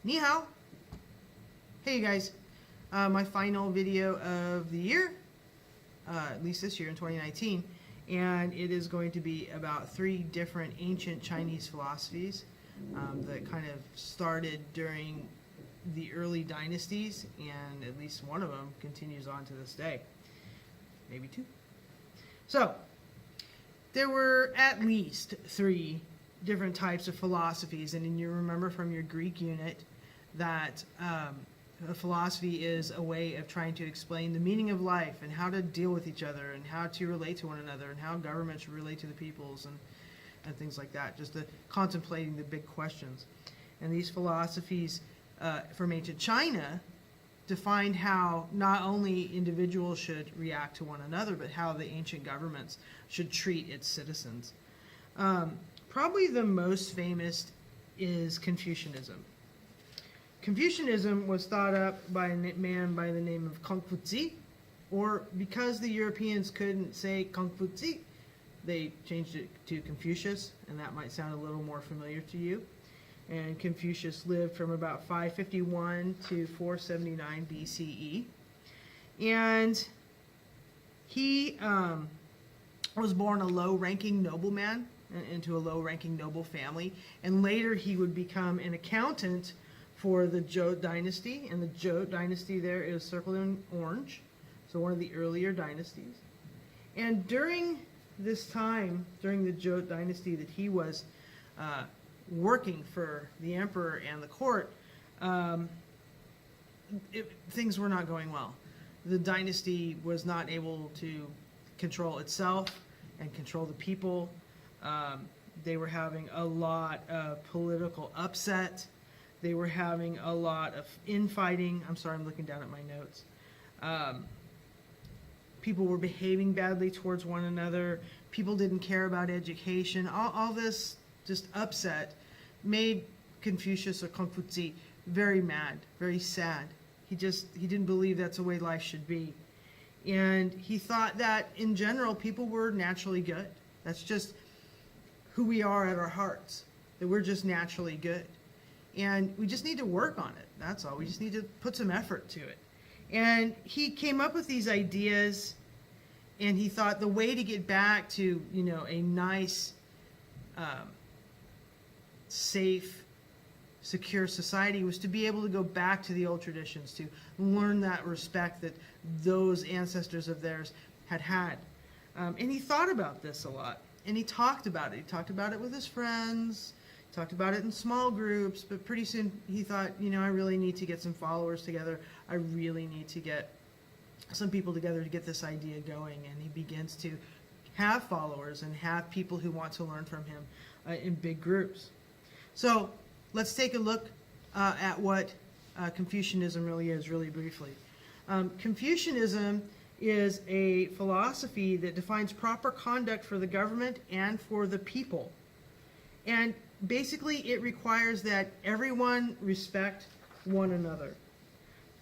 Ni hao. Hey you guys, my final video of the year, at least this year in 2019, and it is going to be about 3 different ancient Chinese philosophies that kind of started during the early dynasties, and at least one of them continues on to this day, maybe 2. So, there were at least 3 different types of philosophies, and you remember from your Greek unit that a philosophy is a way of trying to explain the meaning of life and how to deal with each other and how to relate to one another and how governments should relate to the peoples and things like that, just contemplating the big questions. And these philosophies from ancient China defined how not only individuals should react to one another, but how the ancient governments should treat its citizens. Probably the most famous is Confucianism. Confucianism was thought up by a man by the name of Confuci, or because the Europeans couldn't say Confuci, they changed it to Confucius, and that might sound a little more familiar to you. And Confucius lived from about 551 to 479 BCE. And he was born a low-ranking nobleman into a low-ranking noble family. And later he would become an accountant for the Zhou dynasty. And the Zhou dynasty there is circled in orange. So one of the earlier dynasties. And during this time, during the Zhou dynasty that he was working for the emperor and the court, things were not going well. The dynasty was not able to control itself and control the people. They were having a lot of political upset. They were having a lot of infighting. I'm sorry, I'm looking down at my notes. People were behaving badly towards one another. People didn't care about education. All this just upset made Confucius, or Confuci, very mad, very sad. He didn't believe that's the way life should be. And he thought that in general people were naturally good. That's just who we are at our hearts, that we're just naturally good. And we just need to work on it. That's all. We just need to put some effort to it. And he came up with these ideas, and he thought the way to get back to, a nice, safe, secure society was to be able to go back to the old traditions, to learn that respect that those ancestors of theirs had had. And he thought about this a lot, and he talked about it. He talked about it with his friends, talked about it in small groups, but pretty soon he thought, I really need to get some followers together. I really need to get some people together to get this idea going. And he begins to have followers and have people who want to learn from him in big groups. So let's take a look at what Confucianism really is, really briefly. Confucianism is a philosophy that defines proper conduct for the government and for the people. And basically it requires that everyone respect one another.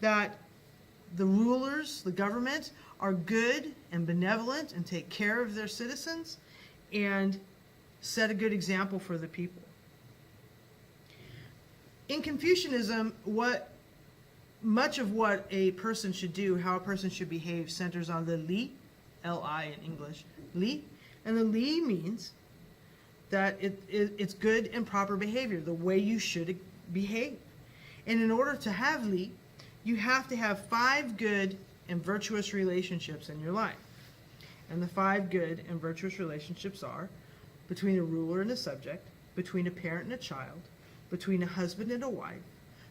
That the rulers, the government, are good and benevolent and take care of their citizens and set a good example for the people. In Confucianism, much of what a person should do, how a person should behave, centers on the li, L-I in English, li. And the li means that it's good and proper behavior, the way you should behave. And in order to have li, you have to have 5 good and virtuous relationships in your life. And the 5 good and virtuous relationships are between a ruler and a subject, between a parent and a child, between a husband and a wife,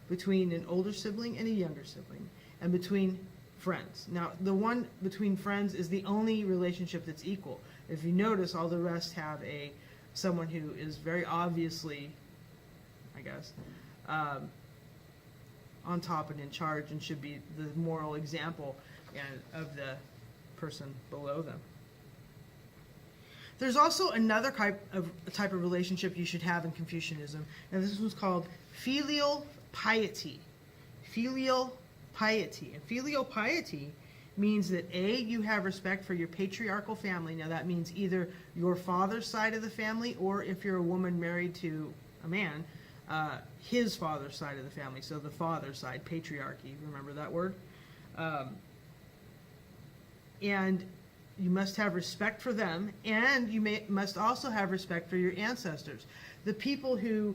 between an older sibling and a younger sibling, and between friends. Now, the one between friends is the only relationship that's equal. If you notice, all the rest have someone who is very obviously, I guess, on top and in charge and should be the moral example of the person below them. There's also another type of relationship you should have in Confucianism, and this was called filial piety. Filial piety. And filial piety means that A, you have respect for your patriarchal family. Now that means either your father's side of the family, or if you're a woman married to a man, his father's side of the family. So the father's side, patriarchy, remember that word? And you must have respect for them, and you must also have respect for your ancestors. The people who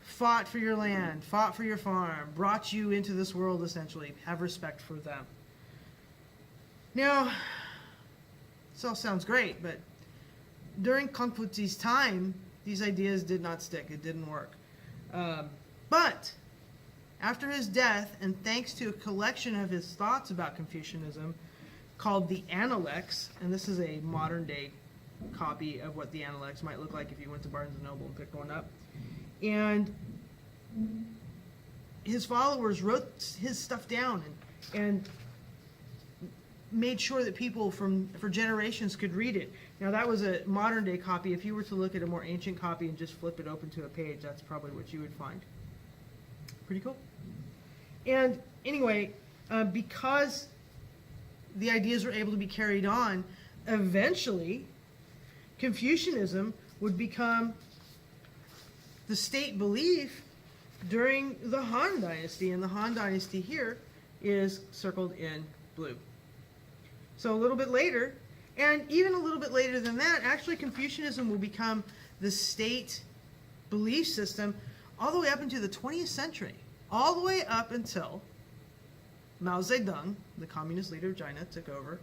fought for your land, fought for your farm, brought you into this world essentially. Have respect for them. Now, this all sounds great, but during Confucius' time, these ideas did not stick. It didn't work. But after his death, and thanks to a collection of his thoughts about Confucianism called the Analects, and this is a modern day copy of what the Analects might look like if you went to Barnes & Noble and picked one up. And his followers wrote his stuff down and made sure that people for generations could read it. Now that was a modern day copy. If you were to look at a more ancient copy and just flip it open to a page, that's probably what you would find. Pretty cool. And anyway, because the ideas were able to be carried on, eventually Confucianism would become the state belief during the Han Dynasty, and the Han Dynasty here is circled in blue. So a little bit later, and even a little bit later than that, actually Confucianism will become the state belief system all the way up into the 20th century, all the way up until Mao Zedong, the communist leader of China, took over,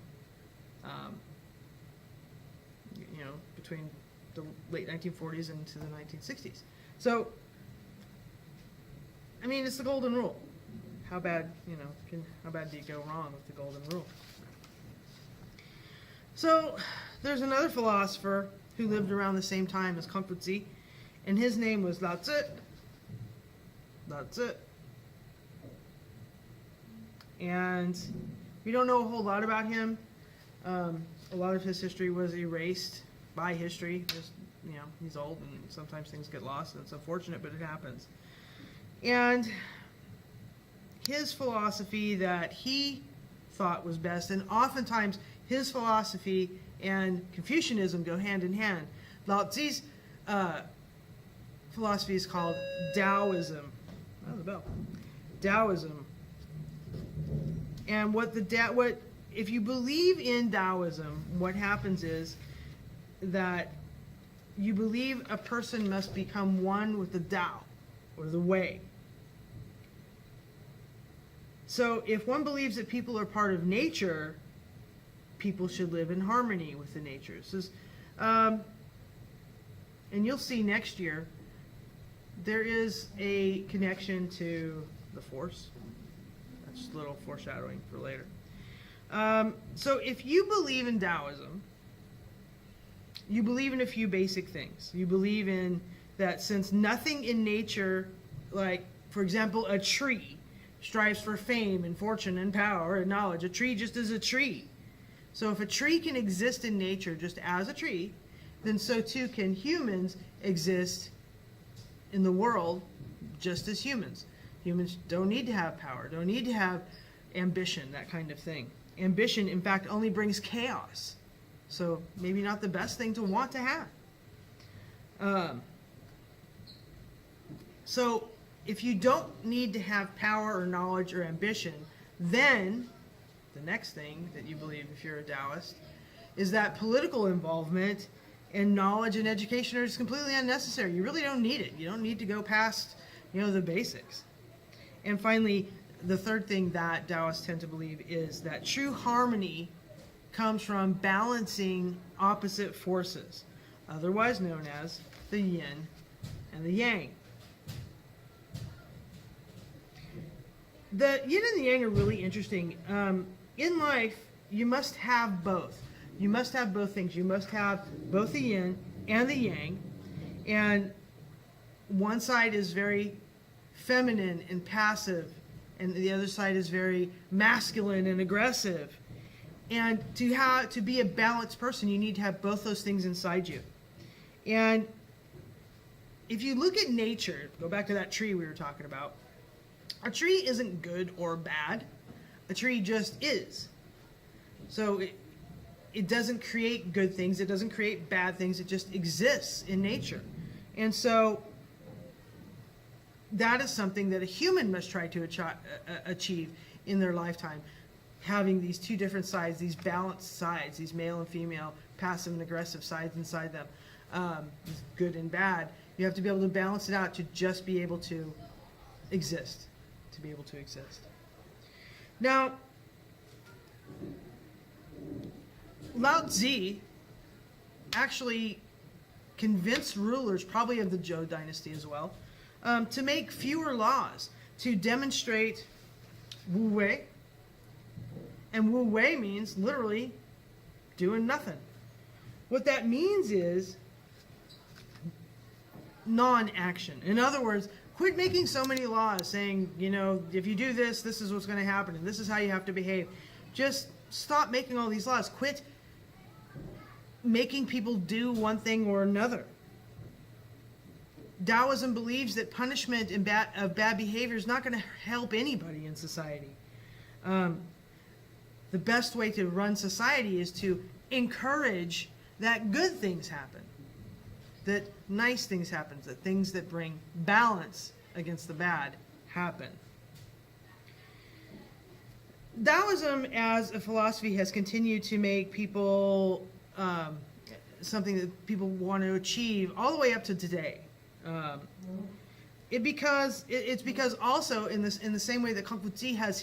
between the late 1940s and into the 1960s. So, I mean, it's the golden rule. How bad do you go wrong with the golden rule? So, there's another philosopher who lived around the same time as Confucius, and his name was Lao Tzu. Lao Tzu. And we don't know a whole lot about him. A lot of his history was erased by history. Just, he's old, and sometimes things get lost, and it's unfortunate, but it happens. And his philosophy that he thought was best, and oftentimes his philosophy and Confucianism go hand in hand. Lao Tzu's philosophy is called Daoism. Oh, the bell. Daoism. And if you believe in Daoism, what happens is that you believe a person must become one with the Tao, or the way. So if one believes that people are part of nature, people should live in harmony with the nature. And you'll see next year, there is a connection to the Force. That's just a little foreshadowing for later. So if you believe in Taoism, you believe in a few basic things. You believe in that since nothing in nature, like, for example, a tree, strives for fame and fortune and power and knowledge. A tree just is a tree. So if a tree can exist in nature just as a tree, then so too can humans exist in the world just as humans. Humans don't need to have power, don't need to have ambition, that kind of thing. Ambition, in fact, only brings chaos. So maybe not the best thing to want to have. So if you don't need to have power or knowledge or ambition, then the next thing that you believe, if you're a Taoist, is that political involvement and knowledge and education are just completely unnecessary. You really don't need it. You don't need to go past, the basics. And finally, the third thing that Taoists tend to believe is that true harmony comes from balancing opposite forces, otherwise known as the yin and the yang. The yin and the yang are really interesting. In life, you must have both. You must have both things. You must have both the yin and the yang. And one side is very feminine and passive, and the other side is very masculine and aggressive. And to be a balanced person, you need to have both those things inside you. And if you look at nature, go back to that tree we were talking about, a tree isn't good or bad. A tree just is. So it doesn't create good things. It doesn't create bad things. It just exists in nature. And so that is something that a human must try to achieve in their lifetime. Having these two different sides, these balanced sides, these male and female, passive and aggressive sides inside them, good and bad. You have to be able to balance it out to just be able to exist, Now, Lao Tzu actually convinced rulers, probably of the Zhou dynasty as well, to make fewer laws, to demonstrate Wu Wei. And Wu Wei means literally doing nothing. What that means is non-action. In other words, quit making so many laws saying, you know, if you do this, this is what's going to happen, and this is how you have to behave. Just stop making all these laws. Quit making people do one thing or another. Daoism believes that punishment of bad behavior is not going to help anybody in society. The best way to run society is to encourage that good things happen, that nice things happen, that things that bring balance against the bad happen. Daoism as a philosophy has continued to make people something that people want to achieve all the way up to today. It's because also in the same way that Confucius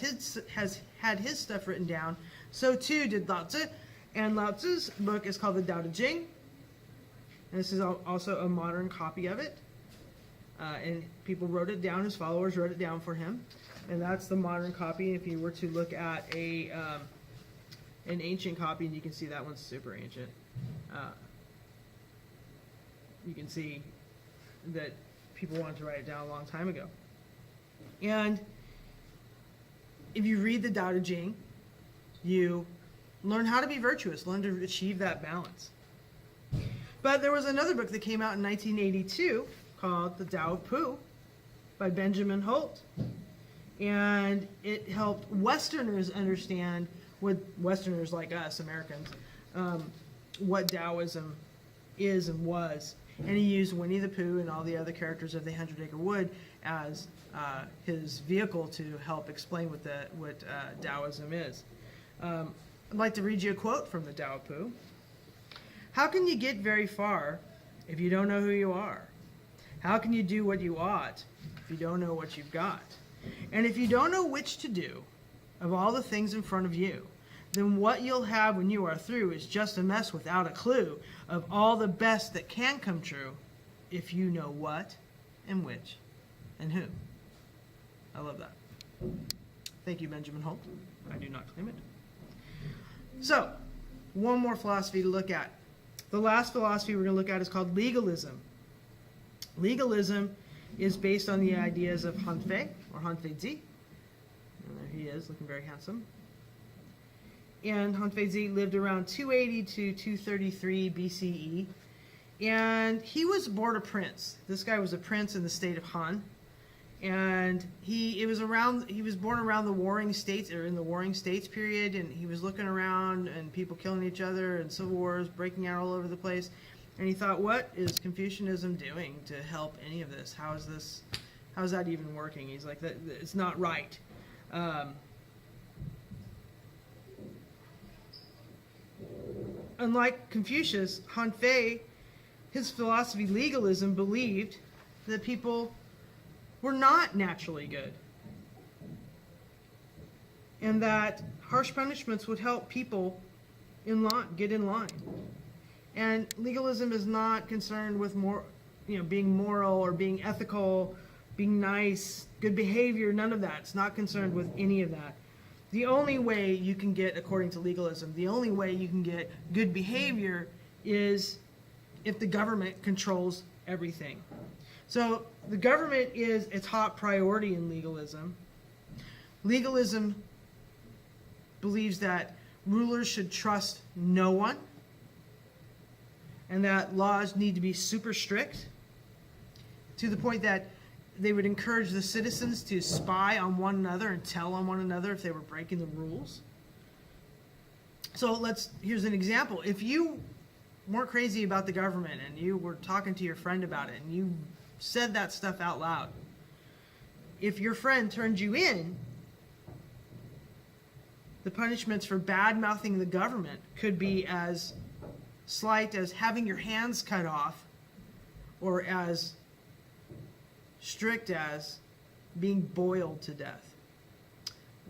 has had his stuff written down, so too did Lao Tzu. And Lao Tzu's book is called the Daoism. And this is also a modern copy of it. And people wrote it down, his followers wrote it down for him. And that's the modern copy. If you were to look at an ancient copy, and you can see that one's super ancient, you can see that people wanted to write it down a long time ago. And if you read the Tao Te Ching, you learn how to be virtuous, learn to achieve that balance. But there was another book that came out in 1982 called The Tao of Pooh by Benjamin Holt. And it helped Westerners understand, what Westerners like us, Americans, what Taoism is and was. And he used Winnie the Pooh and all the other characters of the 100 Acre Wood as his vehicle to help explain what Taoism is. I'd like to read you a quote from the Tao of Pooh. How can you get very far if you don't know who you are? How can you do what you ought if you don't know what you've got? And if you don't know which to do of all the things in front of you, then what you'll have when you are through is just a mess without a clue of all the best that can come true if you know what and which and who. I love that. Thank you, Benjamin Holt. I do not claim it. So, one more philosophy to look at. The last philosophy we're going to look at is called legalism. Legalism is based on the ideas of Han Fei, or Han Fei Zi. And there he is, looking very handsome. And Han Fei Zi lived around 280 to 233 BCE. And he was born a prince. This guy was a prince in the state of Han. And he was born around the Warring States, or in the Warring States period, and he was looking around and people killing each other and civil wars breaking out all over the place. And he thought, what is Confucianism doing to help any of this? How is that even working? He's like, it's not right. Unlike Confucius, Han Fei, his philosophy, legalism, believed that people were not naturally good, and that harsh punishments would help people get in line. And legalism is not concerned with being moral or being ethical, being nice, good behavior, none of that. It's not concerned with any of that. The only way you can get, according to legalism, the only way you can get good behavior is if the government controls everything. So the government is a top priority in legalism. Legalism believes that rulers should trust no one, and that laws need to be super strict, to the point that they would encourage the citizens to spy on one another and tell on one another if they were breaking the rules. So here's an example. If you weren't crazy about the government and you were talking to your friend about it and you said that stuff out loud, if your friend turned you in, the punishments for bad-mouthing the government could be as slight as having your hands cut off, or as strict as being boiled to death.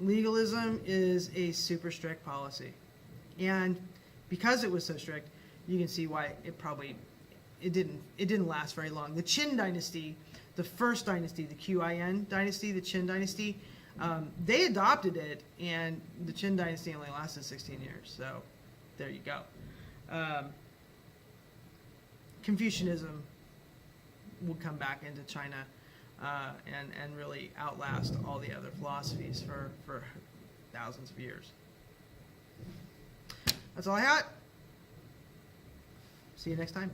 Legalism is a super strict policy. And because it was so strict, you can see why it didn't last very long. The Qin dynasty, the first dynasty, the Qin dynasty, the Qin dynasty, they adopted it, and the Qin dynasty only lasted 16 years. So there you go. Confucianism would come back into China and really outlast all the other philosophies for thousands of years. That's all I got. See you next time.